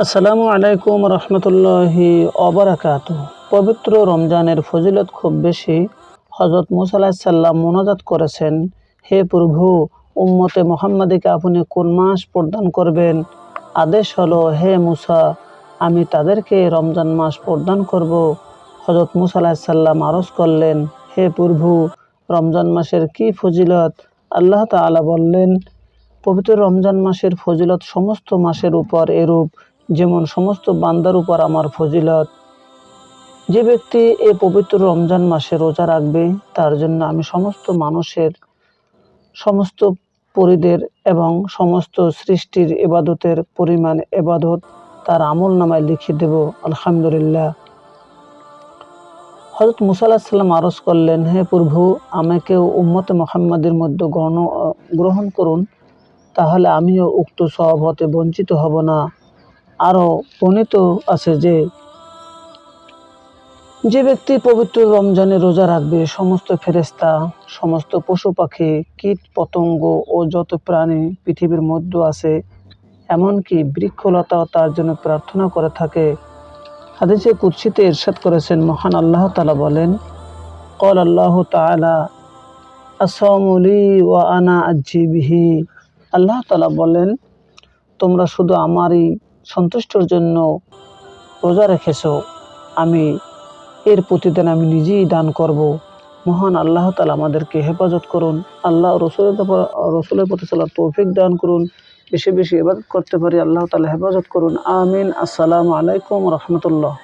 আসসালামু আলাইকুম রহমতুল্লাহি ওবারাকাতুহু। পবিত্র রমজানের ফজিলত খুব বেশি। হযরত মুসা আলাইহিস সালাম মুনাজাত করেছেন, হে প্রভু, উম্মতে মুহাম্মাদীকে আপনি কোন মাস প্রদান করবেন? আদেশ হলো, হে মুসা, আমি তাদেরকে রমজান মাস প্রদান করব। হযরত মুসা আলাইহিস সালাম আরজ করলেন, হে প্রভু, রমজান মাসের কি ফজিলত? আল্লাহ তাআলা বললেন, পবিত্র রমজান মাসের ফজিলত সমস্ত মাসের উপর এরূপ, যেমন সমস্ত বান্দার উপর আমার ফজিলত। যে ব্যক্তি এই পবিত্র রমজান মাসে রোজা রাখবে, তার জন্য আমি সমস্ত মানুষের, সমস্ত পরিদের এবং সমস্ত সৃষ্টির ইবাদতের পরিমাণ ইবাদত তার আমল নামায় লিখে দেব। আলহামদুলিল্লাহ। হযরত মুসা আলাইহিস সালাম আরজ করলেন, হে প্রভু, আমাকেও উম্মতে মুহাম্মাদের মধ্যে গ্রহণ করুন, তাহলে আমিও উক্ত সওয়াব হতে বঞ্চিত হব না। আরও বর্ণিত আছে যে ব্যক্তি পবিত্র রমজানে রোজা রাখবে, সমস্ত ফেরেশতা, সমস্ত পশু পাখি, কীট পতঙ্গ ও যত প্রাণী পৃথিবীর মধ্যে আছে, এমনকি বৃক্ষলতাও তার জন্য প্রার্থনা করে থাকে। হাদিসে কুদসিতে ইরশাদ করেছেন, মহান আল্লাহ তাআলা বলেন, ক্বাল আল্লাহু তাআলা আস-সাওমু লি ওয়া আনা আজজি বিহি। আল্লাহ তাআলা বলেন, তোমরা শুধু আমারই সন্তুষ্টির জন্য রোজা রেখেছো, আমি এর প্রতিদান আমি নিজেই দান করব। মহান আল্লাহ তাআলা আমাদেরকে হেফাজত করুন। আল্লাহ রসুলের প্রতি চলার তৌফিক দান করুন। বেশি বেশি ইবাদত করতে পারি, আল্লাহ তাআলা হেফাজত করুন। আমিন। আসসালামু আলাইকুম রহমতুল্লাহ।